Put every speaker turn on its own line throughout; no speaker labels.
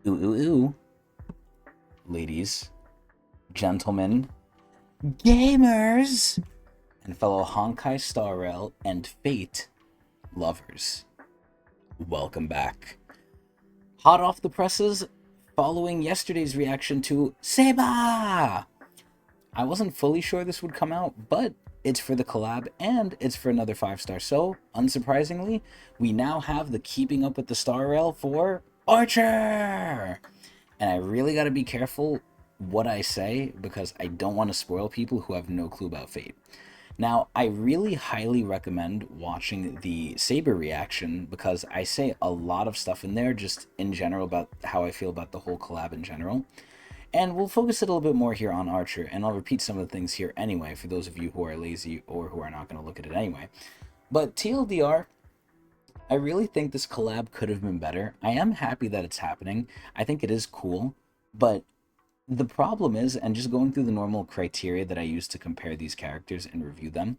Ooh, ooh, ooh. Ladies, gentlemen, gamers, and fellow Honkai Star Rail and Fate lovers. Welcome back. Hot off the presses, following yesterday's reaction to SABER! I wasn't fully sure this would come out, but it's for the collab and it's for another 5-star. So, unsurprisingly, we now have the Keeping Up with the Star Rail for Archer! And I really gotta be careful what I say because I don't want to spoil people who have no clue about Fate. Now, I really highly recommend watching the SABER reaction because I say a lot of stuff in there just in general about how I feel about the whole collab in general. And we'll focus it a little bit more here on Archer, and I'll repeat some of the things here anyway for those of you who are lazy or who are not going to look at it anyway. But TLDR, I really think this collab could have been better. I am happy that it's happening. I think it is cool, but the problem is, and just going through the normal criteria that I use to compare these characters and review them,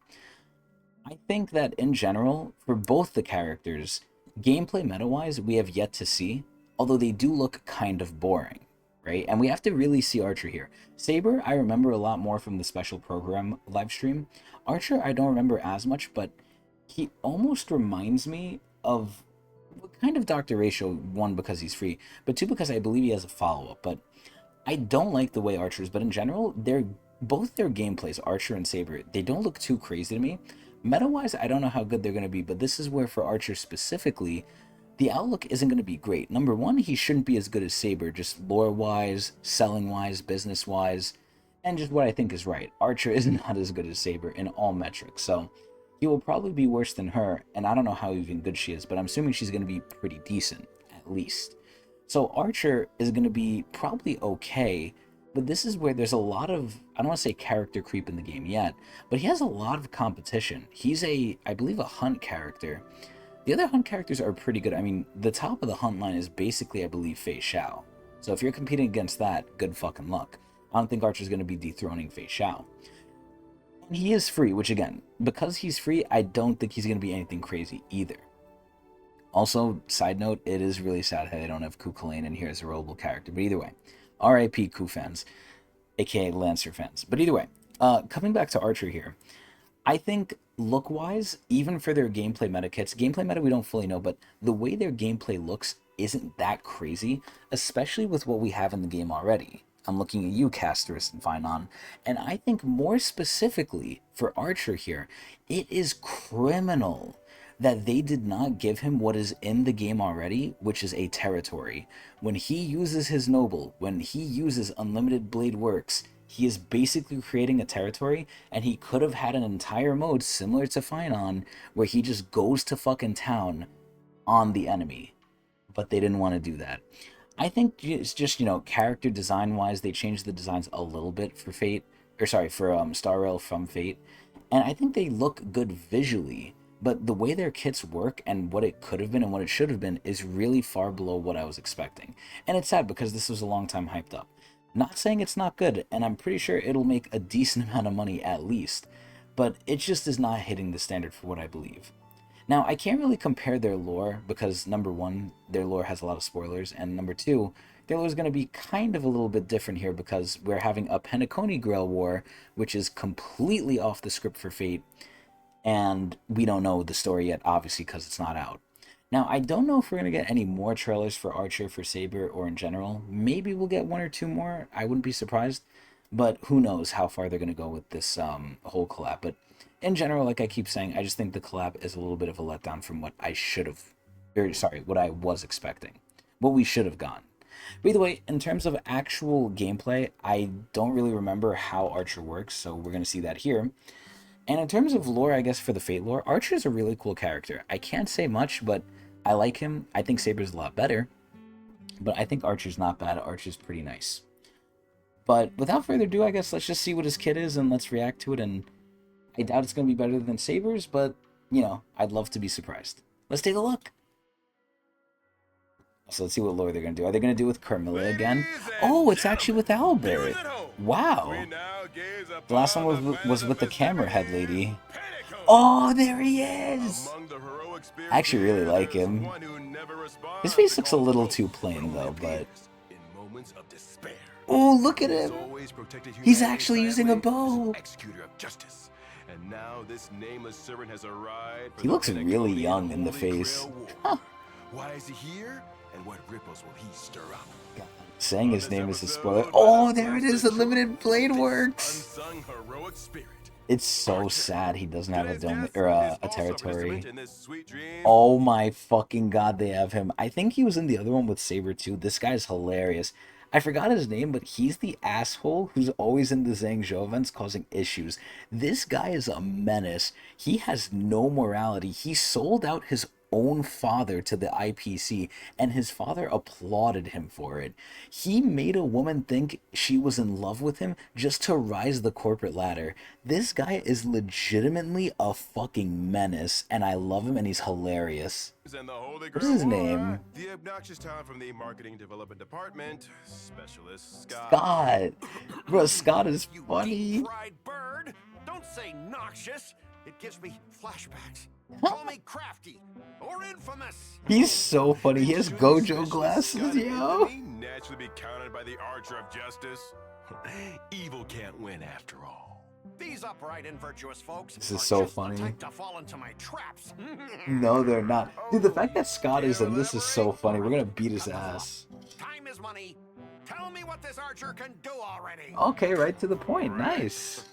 I think that in general, for both the characters, gameplay meta-wise, we have yet to see, although they do look kind of boring, right? And we have to really see Archer here. SABER, I remember a lot more from the special program livestream. Archer, I don't remember as much, but he almost reminds me of kind of Dr. Ratio, one, because he's free, but two, because I believe he has a follow-up, but I don't like the way Archers, but in general, both their gameplays, Archer and SABER, they don't look too crazy to me. Meta-wise, I don't know how good they're going to be, but this is where, for Archer specifically, the outlook isn't going to be great. Number one, he shouldn't be as good as SABER, just lore-wise, selling-wise, business-wise, and just what I think is right. Archer is not as good as SABER in all metrics, so he will probably be worse than her, and I don't know how even good she is, but I'm assuming she's going to be pretty decent, at least. So Archer is going to be probably okay, but this is where there's a lot of, I don't want to say character creep in the game yet, but he has a lot of competition. He's I believe, a hunt character. The other hunt characters are pretty good. I mean, the top of the hunt line is basically, I believe, Fei Xiao. So if you're competing against that, good fucking luck. I don't think Archer's going to be dethroning Fei Xiao. And he is free, which again, because he's free, I don't think he's going to be anything crazy either. Also, side note, it is really sad how they don't have Ku Kulane in here as a rollable character. But either way, RIP Ku fans, aka Lancer fans. But either way, coming back to Archer here, I think look-wise, even for their gameplay meta kits, gameplay meta we don't fully know, but the way their gameplay looks isn't that crazy, especially with what we have in the game already. I'm looking at you, Casterus and Finon, and I think more specifically for Archer here, it is criminal that they did not give him what is in the game already, which is a territory. When he uses his noble, when he uses unlimited blade works, he is basically creating a territory, and he could have had an entire mode similar to Finon, where he just goes to fucking town on the enemy. But they didn't want to do that. I think it's just, you know, character design-wise, they changed the designs a little bit for Fate, or sorry, for Star Rail from Fate, and I think they look good visually. But the way their kits work and what it could have been and what it should have been is really far below what I was expecting. And it's sad because this was a long time hyped up. Not saying it's not good, and I'm pretty sure it'll make a decent amount of money at least, but it just is not hitting the standard for what I believe. Now, I can't really compare their lore because, number one, their lore has a lot of spoilers, and number two, their lore is going to be kind of a little bit different here because we're having a Penacony Grail War, which is completely off the script for Fate, and we don't know the story yet, obviously, because it's not out. Now, I don't know if we're going to get any more trailers for Archer, for SABER, or in general. Maybe we'll get one or two more. I wouldn't be surprised. But who knows how far they're going to go with this whole collab. But in general, like I keep saying, I just think the collab is a little bit of a letdown from what I should have, or sorry, what I was expecting. What we should have gotten. But either way, in terms of actual gameplay, I don't really remember how Archer works, so we're going to see that here. And in terms of lore, I guess for the Fate lore, Archer's a really cool character. I can't say much, but I like him. I think Saber's a lot better, but I think Archer's not bad. Archer's pretty nice. But without further ado, I guess let's just see what his kit is and let's react to it. And I doubt it's going to be better than Saber's, but, you know, I'd love to be surprised. Let's take a look. So let's see what lore they're going to do. Are they going to do it with Carmilla again? Oh, it's actually with Albert. Wow. The last one was with the camera head lady. Oh, there he is! I actually really like him. His face looks a little too plain, though, but
moments of despair.
Oh, look at
He's
him.
always protected
He's
humanity
actually using a
silently as an
bow.
executor of justice. And now this nameless servant has arrived for
He
the
looks really
Penaconian
young in the
Holy
face.
Grail War.
Huh.
Why is he here? And what ripples will he stir up?
God, saying his
On
name
this
is a
episode,
spoiler.
let
Oh,
us
there it
close
is.
the
Unlimited
door
Blade
to this
Works.
unsung heroic spirit.
It's so
Archer.
sad he doesn't have a
Today's
dome
guest
or
is
a
also
territory.
participant in this sweet dream.
Oh my fucking god, they have him. I think he was in the other one with Saber too. This guy's hilarious. I forgot his name, but he's the asshole who's always in the Zhang Zhou events causing issues. This guy is a menace. He has no morality. He sold out his own father to the IPC, and his father applauded him for it. He made a woman think she was in love with him just to rise the corporate ladder. This guy is legitimately a fucking menace, and I love him, and he's hilarious.
And the Holy
What is his
Grail
name?
War, the obnoxious talent from the Marketing Development Department, Specialist Scott.
Scott! Bro, Scott is
You
funny.
deep-fried bird! Don't say noxious. It gives me flashbacks. Call me crafty or infamous.
He's so funny. He has
Shouldn't
Gojo
Specialist
glasses,
Scott
yo.
Anthony naturally be counted by the Archer of Justice? Evil can't win after all.
These upright and virtuous folks
This is
are
so
just
funny.
the type to fall into my traps.
No, they're not. Dude, the fact that Scott is in this is so funny. We're gonna beat his ass.
Time is money. Tell me what this archer can do already.
Okay, right to the point. Nice.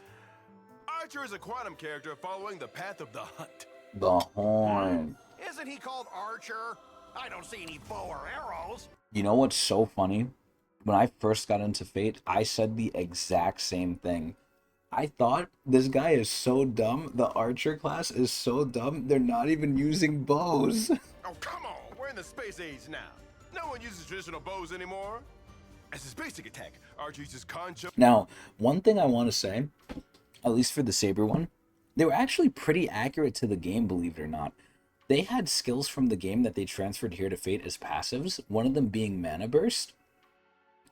Archer is a quantum character following the path of the hunt.
The horn.
Isn't he called Archer? I don't see any bow or arrows.
You know what's so funny? When I first got into Fate, I said the exact same thing. I thought this guy is so dumb. The archer class is so dumb. They're not even using bows.
Oh, come on! We're in the space age now. No one uses traditional bows anymore. As his basic attack, Archer uses concho.
Now, one thing I want to say, at least for the Saber one, they were actually pretty accurate to the game, believe it or not. They had skills from the game that they transferred here to Fate as passives, one of them being Mana Burst.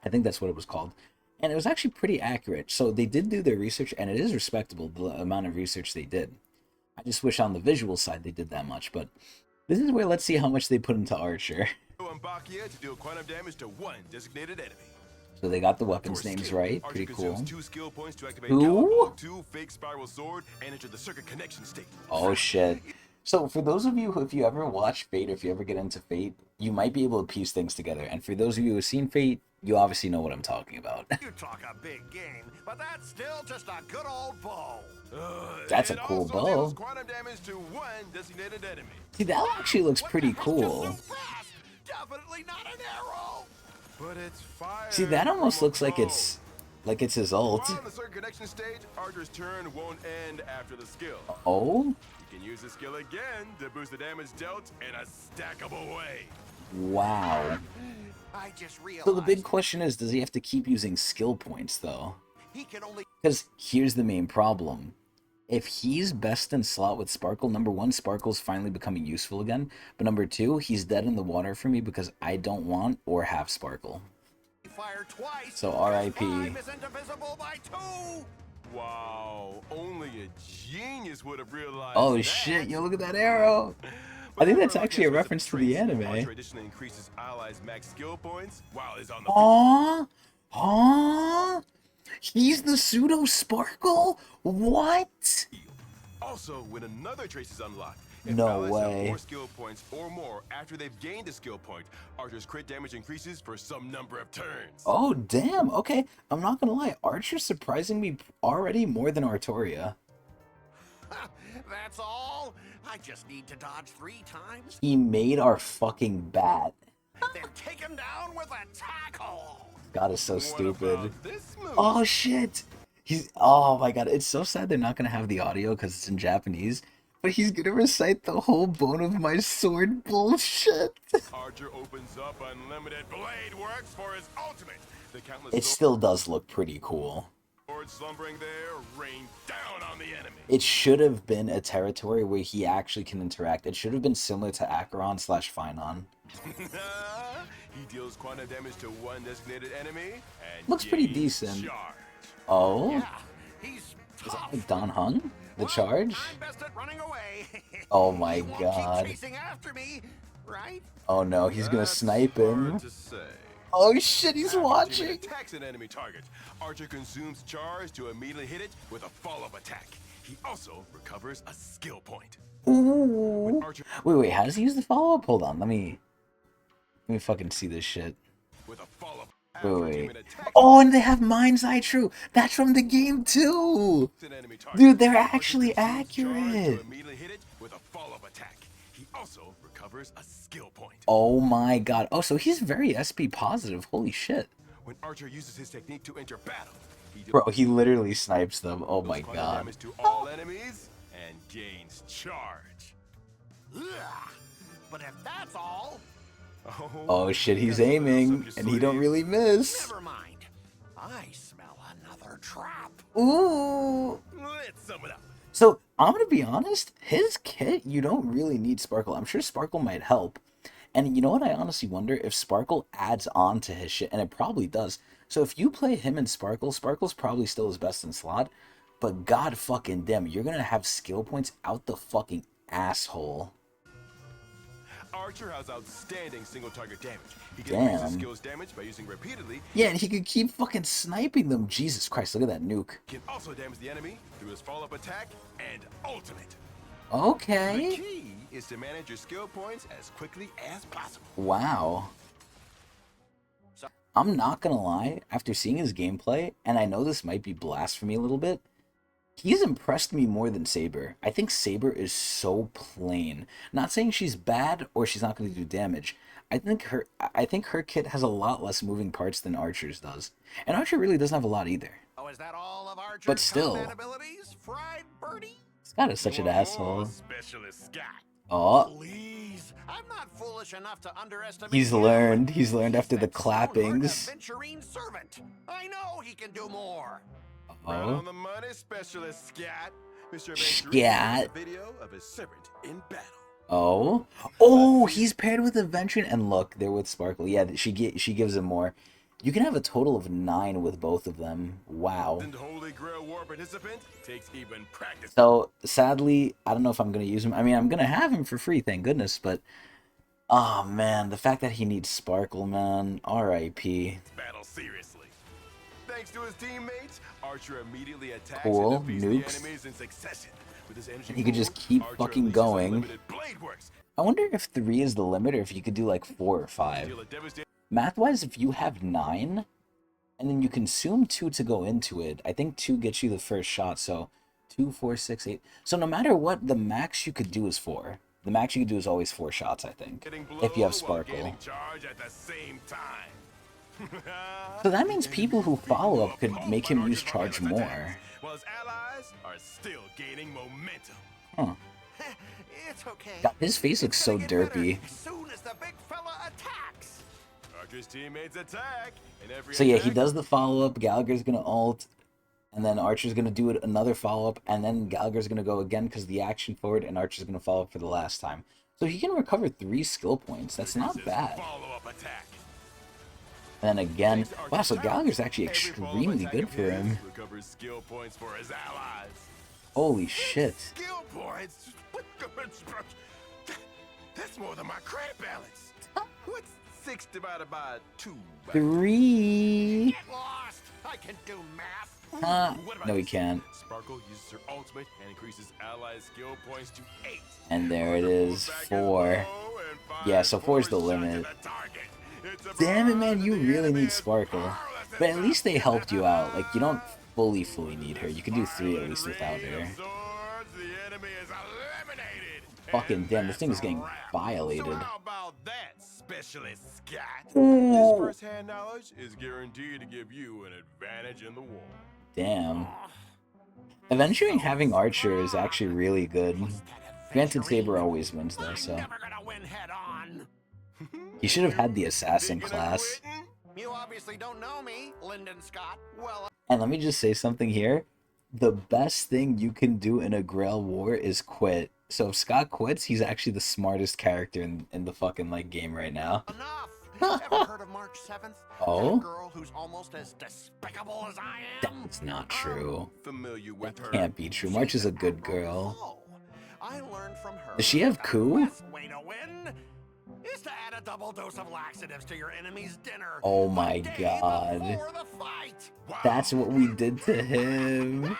I think that's what it was called. And it was actually pretty accurate. So they did do their research, and it is respectable, the amount of research they did. I just wish on the visual side they did that much, but this is where let's see how much they put into Archer.
Mbakia to deal quantum damage to one designated enemy.
So they got the weapons
For
names
skill,
right.
Archer
Pretty cool.
consumes 2 skill points to activate
Who?
Collab 2 fake spiral sword and enter the circuit connection state.
Oh shit. So for those of you who, if you ever watch Fate, or if you ever get into Fate, you might be able to piece things together. And for those of you who have seen Fate, you obviously know what I'm talking about.
You talk a big game, but that's still just a good old bow.
That's a
It
cool
also
bow.
deals quantum damage to one designated enemy.
See, that actually looks
What
pretty
the heck
cool.
is so fast? Definitely not an arrow.
But it's fire.
See, that almost
from a
looks like
bow.
it's his ult.
While on the circuit connection stage, Archer's turn won't end after the skill.
Oh?
You can use the skill again to boost the damage dealt in a stackable way.
Wow.
I just realized
So the big question is, does he have to keep using skill points, though?
he can only
Because here's the main problem. If he's best in slot with Sparkle, number one, Sparkle's finally becoming useful again. But number two, he's dead in the water for me because I don't want or have Sparkle.
fire twice.
So
because
R.I.P.
5 is indivisible by 2.
Wow, only a genius would have realized
Oh
that.
shit, yo, look at that arrow!
But
I think
the
that's
arrow
actually a
cancels
reference to the
traits.
anime.
Archer additionally increases allies' max skill points while he's on the
Aww? Aww? He's the pseudo Sparkle? What?
field. Also, when another trace is unlocked, if
No
allies
way.
have 4 skill points or more after they've gained a skill point, Archer's crit damage increases for some number of turns.
Oh, damn. Okay, I'm not gonna lie. Archer's surprising me already more than Artoria.
That's all. I just need to dodge 3 times,
He made our fucking bat.
then take him down with a tackle.
God is so
What
stupid.
about this move?
Oh shit! Oh my god, it's so sad they're not gonna have the audio because it's in Japanese. But he's gonna recite the whole bone of my sword bullshit.
Archer opens up unlimited blade works for his ultimate. The countless
It still does look pretty cool.
swords slumbering there rain down on the enemy.
It should have been a territory where he actually can interact. It should have been similar to Acheron / Phynon.
He deals quantum damage to one designated enemy and
Looks pretty
gains
decent.
charge.
Oh?
Yeah, he's
Is
tough.
that like Don Hung? The
Well,
charge?
I'm best at running away.
Oh my
He won't
god.
keep chasing after me, right?
Oh no, he's gonna
That's
snipe him.
hard to say.
Oh shit, he's
After your teammate
watching.
attacks an enemy target, Archer consumes charge to immediately hit it with a follow-up attack. He also recovers a skill point.
Ooh.
Archer
Wait, how does he use the follow-up? Hold on, let me fucking see this shit.
with a follow-up.
Wait,
After a
wait.
teammate attacks
Oh, and they have Mind's Eye True. That's from the game too.
an enemy target,
Dude, they're
Archer
actually
consumes charge to
accurate.
immediately hit it with a follow-up attack. He also recovers a skill point.
Oh my god. Oh, so he's very SP positive. Holy shit.
When Archer uses his technique to enter battle, he
Bro, he literally snipes them. Oh my
deals fire
god.
damage to all enemies and gains charge.
Ugh. But if that's all,
Oh shit, he's
got something
aiming,
else up
and
your
he don't
sleeve.
really miss.
never mind. I smell another trap.
Ooh.
Let's sum it up.
So, I'm gonna be honest, his kit, you don't really need Sparkle. I'm sure Sparkle might help. And you know what, I honestly wonder if Sparkle adds on to his shit, and it probably does. So if you play him and Sparkle, Sparkle's probably still his best in slot, but god fucking damn, you're gonna have skill points out the fucking asshole.
Archer has outstanding single target damage. He can increase his
Damn.
skill's damage by using repeatedly.
Yeah, and he could keep fucking sniping them. Jesus Christ, look at that nuke.
Can also damage the enemy through his follow-up attack and ultimate. The
Okay.
key is to manage your skill points as quickly as possible.
Wow. I'm not gonna lie, after seeing his gameplay, and I know this might be blasphemy a little bit, he's impressed me more than Saber. I think Saber is so plain. Not saying she's bad or she's not gonna do damage. I think her kit has a lot less moving parts than Archer's does. And Archer really doesn't have a lot either.
Oh, is that all of Archer's
But still.
combat abilities, Fried Birdie?
Scott is such
You
an
want
asshole.
more, Specialist Scott.
Oh,
Please, I'm not foolish enough to underestimate.
he's
him.
learned. He's learned
He's
after the
that stoneheart
clappings.
aventurine servant. I know he can do more.
Right
Oh,
on the money, Specialist Scott. Mr.
Scott.
Venturini a video of his servant in battle.
oh, he's paired with Adventure, and look, they're with Sparkle. Yeah, she gives him more. You can have a total of 9 with both of them. Wow.
And Holy Grail War participant takes even practice.
So sadly, I don't know if I'm gonna use him. I mean, I'm gonna have him for free, thank goodness. But oh man, the fact that he needs Sparkle, man. R.I.P.
Battle seriously. Thanks to his teammates, Archer immediately attacks
Cool,
and defeats
nukes.
the enemies in succession. With his energy
And he could just
pool,
keep
Archer
fucking
unleashes
going.
unlimited blade works.
I wonder if 3 is the limit, or if you could do like 4 or 5.
Deal a devastating
Math-wise, if you have 9, and then you consume 2 to go into it, I think 2 gets you the first shot. So 2, 4, 6, 8. So no matter what, the max you could do is 4. The max you could do is always 4 shots, I think,
blow
if you have
while
Sparkle.
gaining charge at the same time.
So that means people who follow up could make him use charge more.
While his allies are still gaining momentum.
Huh.
It's okay.
God, his face looks
It's
so
gonna get better
derpy.
as soon as the big fella attacks.
Archer's teammates attack, and every
So yeah, he
attack
does the follow-up, Gallagher's gonna ult, and then Archer's gonna do it another follow-up, and then Gallagher's gonna go again because the action forward, and Archer's gonna follow up for the last time. So he can recover 3 skill points. That's not
his
bad.
follow-up attack.
And then again,
Thanks to
wow, so
Archer's
Gallagher's
power,
actually
every follow-up
extremely
attack
good
of
for
his
him.
recovers skill points for his allies.
Holy shit.
Skill points? That's more than my credit balance. What's 6 divided by 2?
3.
Get lost. I can do math.
What about
No, he
this?
can't.
Sparkle uses her ultimate and increases allies' skill points to 8.
And there it is, 4. Yeah, so 4 is the limit. Damn it, man, you really need Sparkle. But at least they helped you out. Like, you don't fully need her. You can do 3 at least without her. Fucking damn, this thing is getting violated.
So how about that, Specialist Scott?
Ooh.
This first-hand knowledge is guaranteed to give you an advantage in the war.
Damn. Eventually having Archer is actually really good. Granted, Saber always wins though, so.
Never gonna win head on.
He should have had the assassin
Thinking of
class.
quitting?
You obviously don't know me, Lyndon Scott. Well,
And let me just say something here. The best thing you can do in a Grail war is quit. So if Scott quits, he's actually the smartest character in the fucking like game right now.
enough. Ever heard of March 7th?
Oh?
That girl who's almost as despicable as I am?
That's not true.
Familiar with her.
Can't be true. March is a good girl.
Oh, I learned from her.
Does she have
that the
coup?
best way to win is to add a double dose of laxatives to your enemy's dinner.
Oh
the
my
day
god.
Before the fight.
Wow.
That's what we did to him.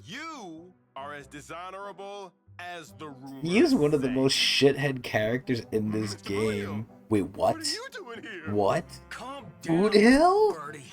You are as dishonorable as the rumors
He is one of the
say.
most shithead characters in this
Mr. William,
game. Wait, what?
What are you doing here?
What?
Calm
Food
down,
Hill?
Birdie.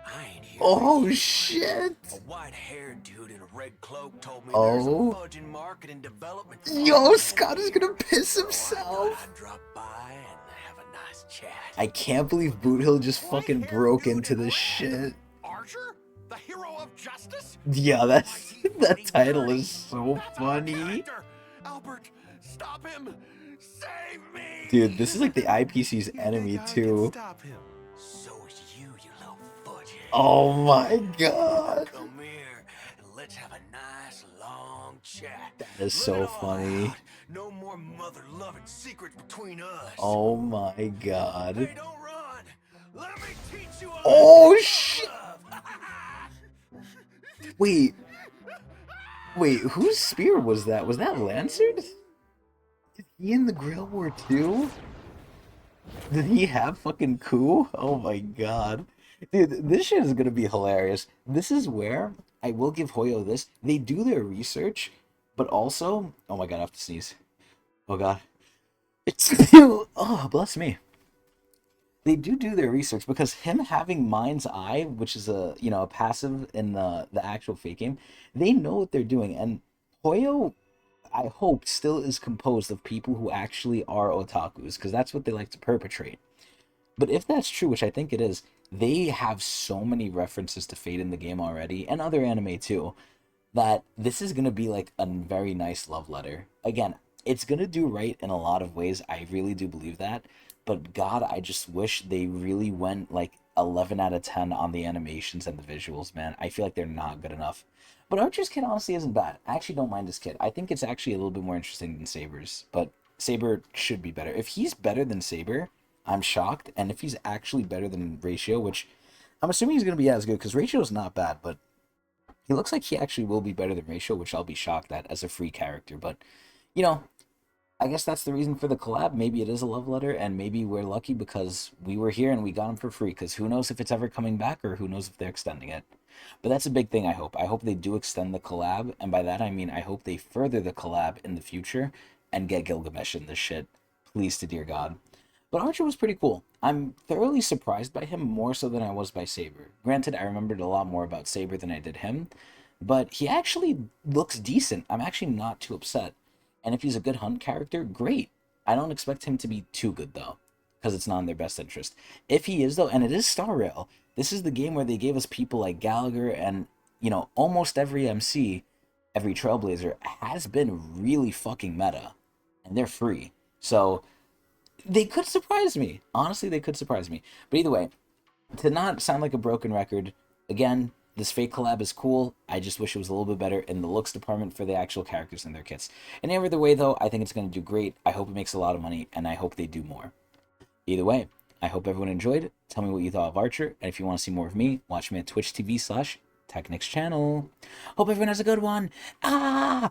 I ain't here.
Oh shit!
A white-haired dude in a red cloak told me
Oh.
there's a fudge in marketing development.
Yo, Scott is gonna piss
So I
himself!
thought I'd drop by and have a nice chat.
I can't believe Boot Hill just fucking
White-haired
broke
dude
into
in
this
red?
shit.
Archer? The hero of justice?
Yeah, that's that
Mighty
title
Birdie.
is so
That's our
funny.
character. Albert, stop him! Save me!
Dude, this is like the IPC's
You
enemy
think I can
too.
Stop him.
So is you little fudge.
Oh my god.
Come here and let's have a nice long chat.
That is
Let
so
it all
funny.
out. No more mother-loving secrets between us.
Oh my god.
Hey, don't run. Let me teach you.
Oh shit! Wait. Wait, whose spear was that? Was that Lancerd? Did he in the Grail War too? Did he have fucking coup? Oh my god. Dude, this shit is gonna be hilarious. This is where, I will give Hoyo this, they do their research, but also, oh my god, I have to sneeze. Oh god. It's, oh, bless me. They do their research because him having Mind's Eye, which is a a passive in the actual fake game, they know what they're doing. And Hoyo, I hope, still is composed of people who actually are otakus because that's what they like to perpetrate. But if that's true, which I think it is, they have so many references to Fate in the game already and other anime too, that this is gonna be like a very nice love letter. Again, it's gonna do right in a lot of ways. I really do believe that. But God, I just wish they really went like 11 out of 10 on the animations and the visuals, man. I feel like they're not good enough. But Archer's kit honestly isn't bad. I actually don't mind his kit. I think it's actually a little bit more interesting than Saber's. But Saber should be better. If he's better than Saber, I'm shocked. And if he's actually better than Ratio, which I'm assuming he's going to be as good, because Ratio is not bad, but he looks like he actually will be better than Ratio, which I'll be shocked at as a free character. But, I guess that's the reason for the collab. Maybe it is a love letter, and maybe we're lucky because we were here and we got him for free, because who knows if it's ever coming back, or who knows if they're extending it. But that's a big thing, I hope. I hope they do extend the collab, and by that I mean I hope they further the collab in the future and get Gilgamesh in this shit. Please to dear God. But Archer was pretty cool. I'm thoroughly surprised by him, more so than I was by Saber. Granted, I remembered a lot more about Saber than I did him, but he actually looks decent. I'm actually not too upset. And if he's a good hunt character, great. I don't expect him to be too good, though, because it's not in their best interest. If he is, though, and it is Star Rail, this is the game where they gave us people like Gallagher and, almost every MC, every Trailblazer, has been really fucking meta. And they're free. So, they could surprise me. Honestly, they could surprise me. But either way, to not sound like a broken record, again, this fake collab is cool. I just wish it was a little bit better in the looks department for the actual characters and their kits. In every other way, though, I think it's going to do great. I hope it makes a lot of money, and I hope they do more. Either way, I hope everyone enjoyed. Tell me what you thought of Archer, and if you want to see more of me, watch me at Twitch TV/Tecnics channel. Hope everyone has a good one. Oh!